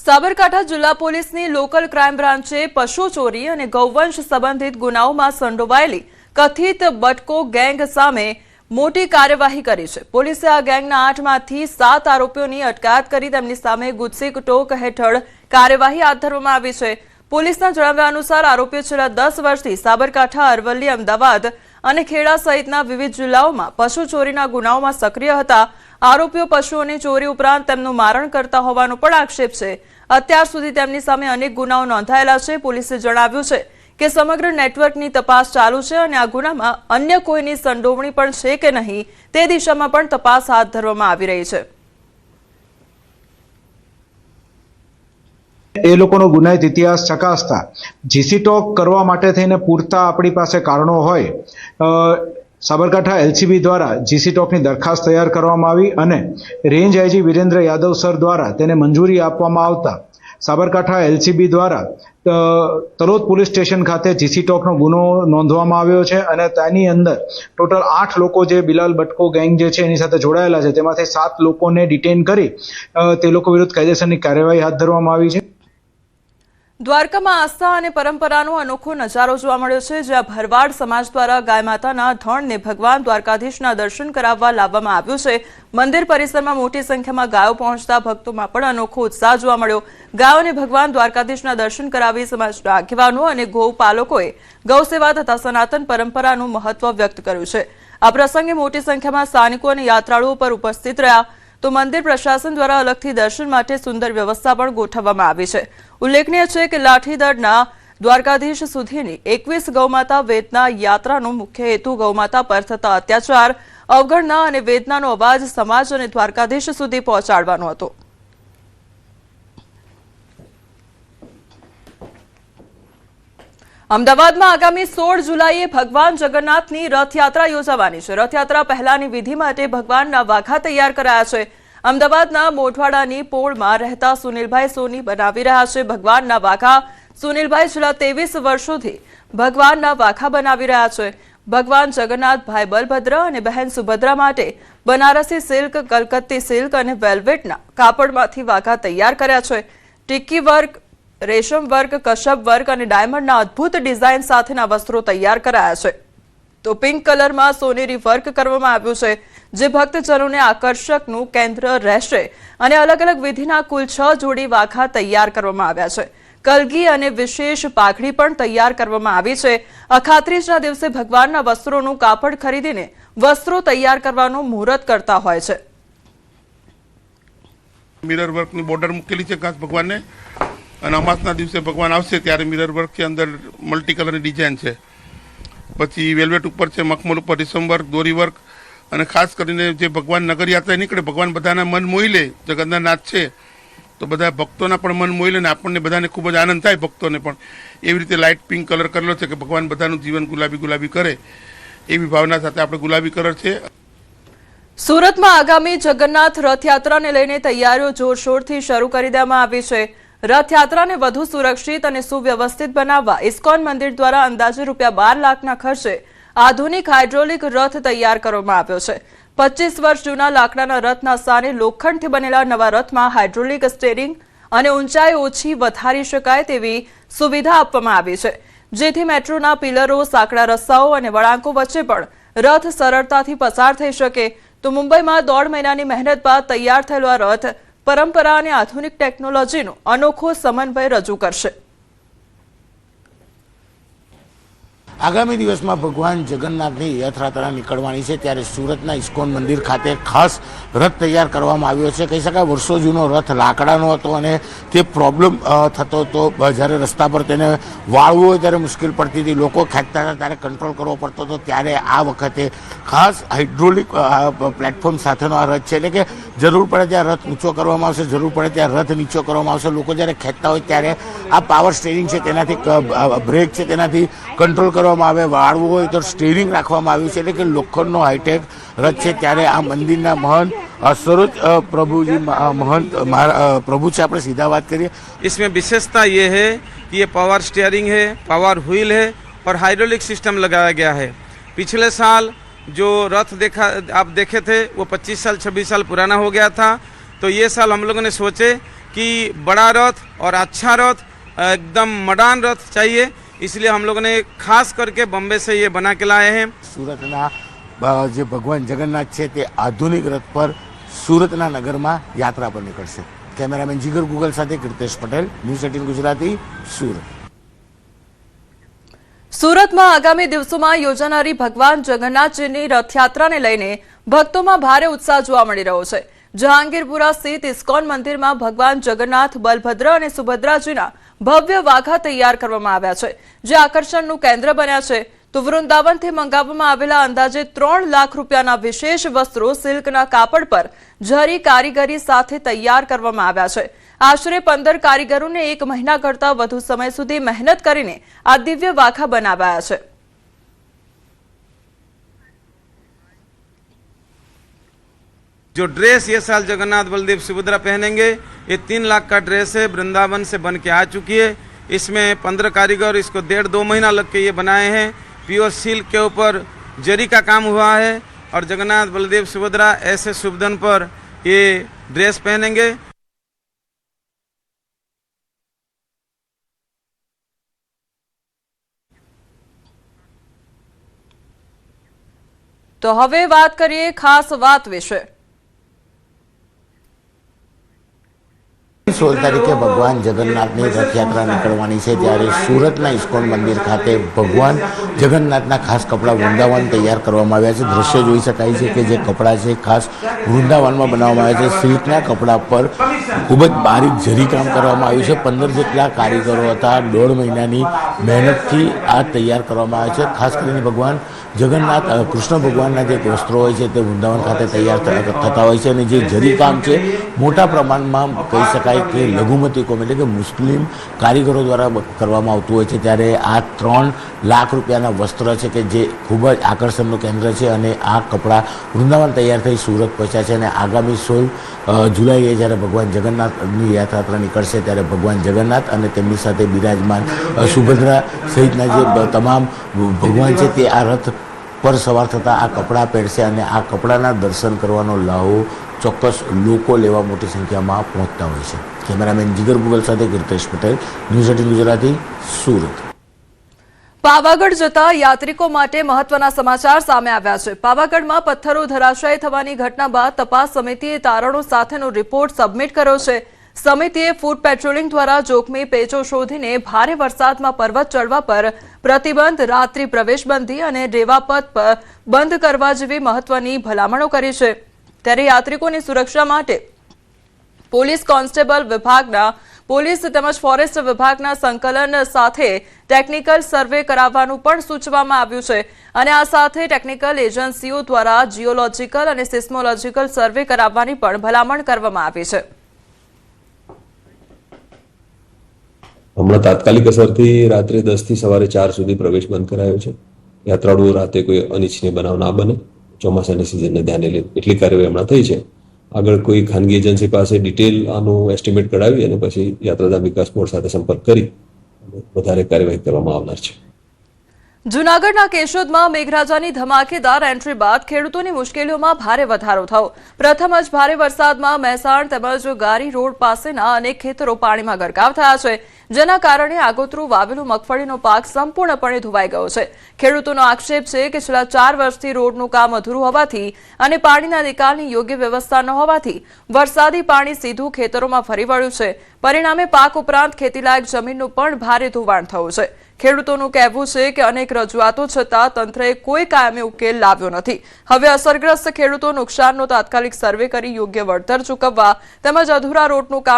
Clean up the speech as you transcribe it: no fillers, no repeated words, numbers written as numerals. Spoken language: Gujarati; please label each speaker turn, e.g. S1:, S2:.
S1: સાબરકાંઠા જિલ્લા પોલીસની લોકલ ક્રાઇમ બ્રાન્ચે પશુ ચોરી અને ગૌવંશ સંબંધિત ગુનાઓમાં સંડોવાયેલી કથિત બટકો ગેંગ સામે મોટી કાર્યવાહી કરી છે। પોલીસે આ ગેંગના 8માંથી 7 આરોપીઓની અટકાયત કરી તેમની સામે ગુજસીક ટોક હેઠળ કાર્યવાહી હાથ ધરવામાં આવી છે। પોલીસના જણાવ્યા અનુસાર આરોપીઓ છેલ્લા 10 વર્ષથી સાબરકાંઠા, અરવલ્લી, અમદાવાદ અને ખેડા સહિતના વિવિધ જિલ્લાઓમાં પશુ ચોરીના ગુનાઓમાં સક્રિય હતા। આરોપીઓ પશુઓની ચોરી ઉપરાંત તેમનું મારણ કરતા હોવાનો પણ આક્ષેપ છે। અત્યાર સુધી તેમની સામે અનેક ગુનાઓ નોંધાયેલા છે। પોલીસે જણાવ્યું છે કે સમગ્ર નેટવર્કની તપાસ ચાલુ છે અને આ ગુનામાં અન્ય કોઈની સંડોવણી પણ છે કે નહીં તે દિશામાં પણ તપાસ હાથ ધરવામાં આવી રહી છે।
S2: એ લોકોનો ગુનાહિત ઇતિહાસ ચકાસતા જીસી ટોક કરવા માટે થઈને પૂરતા આપણી પાસે કારણો હોય સાબરકાંઠા એલસીબી દ્વારા જીસી ટોકની દરખાસ્ત તૈયાર કરવામાં આવી અને range IG Virendra Yadav sir દ્વારા તેને મંજૂરી આપવામાં આવતા સાબરકાંઠા એલસીબી દ્વારા તલોદ પોલીસ સ્ટેશન ખાતે જીસી ટોકનો ગુનો નોંધવામાં આવ્યો છે અને તેની અંદર ટોટલ 8 લોકો જે બિલાલ બટકો ગેંગ જે છે એની સાથે જોડાયેલા છે તેમાંથી 7 લોકોને ડિટેન કરી તે લોકો વિરુદ્ધ કાયદેસરની કાર્યવાહી હાથ ધરવામાં આવી છે।
S1: દ્વારકામાં આસ્થા અને પરંપરાનો અનોખો નજારો જોવા મળ્યો છે, જ્યાં ભરવાડ સમાજ દ્વારા ગાય માતાના ધણને ભગવાન દ્વારકાધીશના દર્શન કરાવવા લાવવામાં આવ્યું છે। મંદિર પરિસરમાં મોટી સંખ્યામાં ગાયો પહોંચતા ભક્તોમાં પણ અનોખો ઉત્સાહ જોવા મળ્યો। ગાયોને ભગવાન દ્વારકાધીશના દર્શન કરાવી સમાજના આગેવાનો અને ગૌપાલકોએ ગૌસેવા તથા સનાતન પરંપરાનું મહત્વ વ્યક્ત કર્યું છે। આ પ્રસંગે મોટી સંખ્યામાં સ્થાનિકો અને યાત્રાળુઓ પર ઉપસ્થિત રહ્યા તો મંદિર પ્રશાસન દ્વારા અલગથી દર્શન માટે સુંદર વ્યવસ્થા પણ ગોઠવવામાં આવી છે। ઉલ્લેખનીય છે કે લાઠીદળના દ્વારકાધીશ સુધીની 21 ગૌમાતા વેદના યાત્રાનો મુખ્ય હેતુ ગૌમાતા પર થતા અત્યાચાર, અવગણના અને વેદનાનો અવાજ સમાજ અને દ્વારકાધીશ સુધી પહોંચાડવાનો હતો। અમદાવાદમાં આગામી 16 જુલાઈએ ભગવાન જગન્નાથની રથયાત્રા યોજાવાની છે। રથયાત્રા પહેલાની વિધિ માટે ભગવાનના વાઘા તૈયાર કરાયા છે। અમદાવાદના મોઢવાડાની પોળમાં રહેતા સુનિલભાઈ સોની બનાવી રહ્યા છે ભગવાનના વાઘા। સુનિલભાઈ છેલ્લા 23 વર્ષોથી ભગવાનના વાઘા બનાવી રહ્યા છે। ભગવાન જગન્નાથ, ભાઈ બલભદ્ર અને બહેન સુભદ્રા માટે બનારસી સિલ્ક, કલકત્તી સિલ્ક અને વેલ્વેટના કાપડમાંથી વાઘા તૈયાર કર્યા છે। ટિક્કી વર્ક, રેશમ વર્ક, કશબ વર્ક અને ડાયમંડના અદ્ભુત ડિઝાઇન સાથેના વસ્ત્રો તૈયાર કરાયા છે। તો પિંક કલરમાં સોનેરી વર્ક કરવામાં આવ્યું છે, જે ભક્તજનોને આકર્ષકનું કેન્દ્ર રહેશે અને અલગ અલગ વિધિના કુલ 6 જોડી વાઘા તૈયાર કરવામાં આવ્યા છે। કલગી અને વિશેષ પાઘડી પણ તૈયાર કરવામાં આવી છે। અખાત્રીજના દિવસે ભગવાનના વસ્ત્રોનું કાપડ ખરીદીને વસ્ત્રો તૈયાર કરવાનું મુહૂર્ત કરતા હોય છે।
S3: મિરર વર્કની બોર્ડર મૂકેલી છે ખાસ ભગવાનને અને અમાસના દિવસે ભગવાન આવશે ત્યારે મિરર વર્ક છે, અંદર મલ્ટી કલરની ડિઝાઇન છે, પછી વેલ્વેટ ઉપર છે, મખમલ ઉપર રેશમ વર્ક, દોરી વર્ક અને ખાસ કરીને જે ભગવાન નગર યાત્રા નીકળે ભગવાન બધાના મન મોહી લે। જગન્નાથ છે તો બધા ભક્તોના પણ મન મોહી લે ને આપણને બધાને ખૂબ જ આનંદ થાય ભક્તોને પણ। એવી રીતે લાઇટ પિંક કલર કરેલો છે કે ભગવાન બધાનું જીવન ગુલાબી ગુલાબી કરે એવી ભાવના સાથે આપણે ગુલાબી કલર છે।
S1: સુરતમાં આગામી જગન્નાથ રથયાત્રાને લઈને તૈયારીઓ જોરશોરથી શરૂ કરી દેવામાં આવી છે। રથયાત્રાને વધુ સુરક્ષિત અને સુવ્યવસ્થિત બનાવવા ઇસ્કોન મંદિર દ્વારા અંદાજે ₹12 લાખના ખર્ચે આધુનિક હાઇડ્રોલિક રથ તૈયાર કરવામાં આવ્યો છે। 25 વર્ષ જૂના લાકડાના રથના સ્થાને લોખંડથી બનેલા નવા રથમાં હાઇડ્રોલિક સ્ટીયરિંગ અને ઊંચાઈ ઓછી વધારી શકાય તેવી સુવિધા આપવામાં આવી છે, જેથી મેટ્રોના પિલરો, સાંકડા રસ્તાઓ અને વળાંકો વચ્ચે પણ રથ સરળતાથી પસાર થઈ શકે। તો મુંબઈમાં 1.5 મહિનાની મહેનત બાદ તૈયાર થયેલો આ રથ પરંપરા અને આધુનિક ટેકનોલોજીનો અનોખો સમન્વય રજૂ કરશે।
S4: આગામી દિવસમાં ભગવાન જગન્નાથની રથયાત્રા નીકળવાની છે ત્યારે સુરતના ઇસ્કોન મંદિર ખાતે ખાસ રથ તૈયાર કરવામાં આવ્યો છે। કહી શકાય વર્ષો જૂનો રથ લાકડાનો હતો અને તે પ્રોબ્લેમ થતો હતો, જ્યારે રસ્તા પર તેને વાળવું હોય ત્યારે મુશ્કેલ પડતી હતી, લોકો ખેંચતા હતા ત્યારે કંટ્રોલ કરવો પડતો હતો। ત્યારે આ વખતે ખાસ હાઇડ્રોલિક પ્લેટફોર્મ સાથેનો આ રથ છે, એટલે કે જરૂર પડે ત્યાં રથ ઊંચો કરવામાં આવશે, જરૂર પડે ત્યાં રથ નીચો કરવામાં આવશે। લોકો જ્યારે ખેંચતા હોય ત્યારે આ પાવર સ્ટીયરિંગ છે તેનાથી, બ્રેક છે તેનાથી કંટ્રોલ કરવામાં આવે, વાળવું હોય તો સ્ટીયરિંગ રાખવામાં આવ્યું છે, એટલે કે લોખંડનો હાઈટેક રથ છે। ત્યારે આ મંદિરના મહંત સરોજ પ્રભુજી महंत प्रभु से આપણે सीधा बात करिए।
S5: इसमें विशेषता ये है कि ये पावर स्टीयरिंग है, पावर व्हील है और हाइड्रोलिक सिस्टम लगाया गया है। पिछले साल जो रथ आप देखे थे वो 25 साल 26 साल पुराना हो गया था, तो ये साल हम लोगों ने सोचे कि बड़ा रथ और अच्छा रथ, एकदम मॉडर्न रथ चाहिए, इसलिए हम लोगों ने खास करके बॉम्बे से ये बना के लाए हैं।
S4: સુરતના જે ભગવાન જગન્નાથ છે તે આધુનિક રથ પર સુરતના નગરમાં યાત્રા પર નીકળશે. કેમેરામેન જીગર ગુગલ સાથે કીર્તેશ પટેલ, ન્યૂઝ 18 ગુજરાતી, સુરત.
S1: સુરતમાં આગામી દિવસોમાં યોજાનારી ભગવાન જગન્નાથજીની રથયાત્રાને લઈને ભક્તોમાં ભારે ઉત્સાહ જોવા મળી રહ્યો છે. જહાંગીરપુરા સ્થિત ઇસ્કોન મંદિરમાં ભગવાન જગન્નાથ, બલભદ્ર અને સુભદ્રાજીના ભવ્ય વાઘા તૈયાર કરવામાં આવ્યા છે, જે આકર્ષણનું કેન્દ્ર બન્યા છે. તો વૃંદાવનથી મંગાવવામાં આવેલા અંદાજે 3 લાખ રૂપિયાના વિશેષ વસ્ત્રો સિલ્કના કાપડ પર જરી કારીગરી સાથે તૈયાર કરવામાં આવ્યા છે. આશરે 15 કારીગરોને 1 મહિના કરતા વધુ સમય સુધી મહેનત કરીને આ દિવ્ય વાઘા બનાવાયા છે.
S5: जो ड्रेस ये साल जगन्नाथ बलदेव सुभद्रा पहनेंगे, ये 3 लाख का ड्रेस है, वृंदावन से बन के आ चुकी है. इसमें 15 कारीगर इसको 1.5-2 महीना लग के ये बनाए हैं. प्योर सिल्क के ऊपर जरी का काम हुआ है और जगन्नाथ बलदेव सुभद्रा ऐसे शुभ दिन पर ये ड्रेस पहनेंगे.
S1: તો હવે વાત કરીએ ખાસ વાત વિશે.
S4: 16 તારીખે ભગવાન જગન્નાથની રથયાત્રા નીકળવાની છે, ત્યારે સુરતના ઇસ્કોન મંદિર ખાતે ભગવાન જગન્નાથના ખાસ કપડાં વૃંદાવન તૈયાર કરવામાં આવ્યા છે. દ્રશ્ય જોઈ શકાય છે કે જે કપડાં છે ખાસ વૃંદાવનમાં બનાવવામાં આવ્યા છે. સિલ્કના કપડા પર ખૂબ જ બારીક જરી કામ કરવામાં આવ્યું છે. 15 જેટલા કારીગરો હતા. 1.5 મહિનાની મહેનતથી આ તૈયાર કરવામાં આવ્યા છે. ખાસ કરીને ભગવાન જગન્નાથ, કૃષ્ણ ભગવાનના જે વસ્ત્રો હોય છે તે વૃંદાવન ખાતે તૈયાર થતા હોય છે, અને જે જરી કામ છે મોટા પ્રમાણમાં કહી શકાય કે લઘુમતી કોમ એટલે કે મુસ્લિમ કારીગરો દ્વારા કરવામાં આવતું હોય છે. ત્યારે આ 3 લાખ રૂપિયાના વસ્ત્ર છે કે જે ખૂબ જ આકર્ષણનું કેન્દ્ર છે, અને આ કપડાં વૃંદાવન તૈયાર થઈ સુરત પહોંચ્યા છે. અને આગામી 16 જુલાઈએ જ્યારે ભગવાન જગન્નાથની યાત્રા નીકળશે, ત્યારે ભગવાન જગન્નાથ અને તેમની સાથે બિરાજમાન સુભદ્રા સહિતના જે તમામ ભગવાન છે તે આ રથ પર સવાર થતાં આ કપડાં પહેરશે, અને આ કપડાના દર્શન કરવાનો લાહો ચોક્કસ લોકો લેવા મોટી સંખ્યામાં પહોંચતા હોય છે. કેમેરામેન જીગર ગુગલ સાથે કીર્તેશ પટેલ, ન્યૂઝ 18 ગુજરાતી, સુરત.
S1: પાવાગઢ જતા યાત્રિકો માટે મહત્વના સમાચાર સામે આવ્યા છે. પાવાગઢમાં પથ્થરો ધરાશાયી થવાની ઘટના બાદ તપાસ સમિતિએ તારણો સાથેનો રિપોર્ટ સબમિટ કર્યો છે. સમિતિએ ફૂડ પેટ્રોલિંગ દ્વારા જોખમી પેચો શોધીને ભારે વરસાદમાં પર્વત ચડવા પર પ્રતિબંધ, રાત્રિ પ્રવેશબંધી અને રેવાપથ બંધ કરવા જેવી મહત્વની ભલામણો કરી છે. ત્યારે યાત્રિકોની સુરક્ષા માટે પોલીસ કોન્સ્ટેબલ વિભાગના પોલીસ તેમજ ફોરેસ્ટ વિભાગના સંકલન સાથે ટેકનિકલ સર્વે કરાવવાનું પણ સૂચવવામાં આવ્યું છે, અને આ સાથે ટેકનિકલ એજન્સીઓ દ્વારા જીઓલોજીકલ અને સિસ્મોલોજીકલ સર્વે કરાવવાની પણ ભલામણ કરવામાં આવી છે.
S6: હમણાં તાત્કાલિક અસરથી રાત્રે 10 થી સવારે 4 સુધી પ્રવેશ બંધ કરાયો છે. યાત્રાળુઓ રાતે કોઈ અનિચ્છનીય બનાવ ના બને, ચોમાસાની સિઝનને ધ્યાને લઈ એટલી કાર્યવાહી હમણાં થઈ છે. આગળ કોઈ ખાનગી એજન્સી પાસે ડિટેલ આનું એસ્ટિમેટ કઢાવી અને પછી યાત્રાધામ વિકાસ બોર્ડ સાથે સંપર્ક કરી વધારે કાર્યવાહી કરવામાં આવનાર છે.
S1: જૂનાગઢના કેશોદમાં મેઘરાજાની ધમાકેદાર એન્ટ્રી બાદ ખેડૂતોની મુશ્કેલીઓમાં ભારે વધારો થયો. પ્રથમ જ ભારે વરસાદમાં મહેસાણ તેમજ ગારી રોડ પાસેના અનેક ખેતરો પાણીમાં ગરકાવ થયા છે, જેના કારણે આગોતરું વાવેલું મગફળીનો પાક સંપૂર્ણપણે ધોવાઈ ગયો છે. ખેડૂતોનો આક્ષેપ છે કે છેલ્લા 4 વર્ષથી રોડનું કામ અધૂરું હોવાથી અને પાણીના નિકાલની યોગ્ય વ્યવસ્થા ન હોવાથી વરસાદી પાણી સીધું ખેતરોમાં ફરી વળ્યું છે. પરિણામે પાક ઉપરાંત ખેતીલાયક જમીનનું પણ ભારે ધોવાણ થયું છે. ખેડૂતોનું કહેવું છે કે અનેક રજૂઆતો છતાં તંત્રએ કોઈ કાયમી ઉકેલ લાવ્યો નથી. હવે અસરગ્રસ્ત ખેડૂતો નુકસાનનો તાત્કાલિક સર્વે કરી યોગ્ય વળતર ચૂકવવા તેમજ અધૂરા રોડનું કામ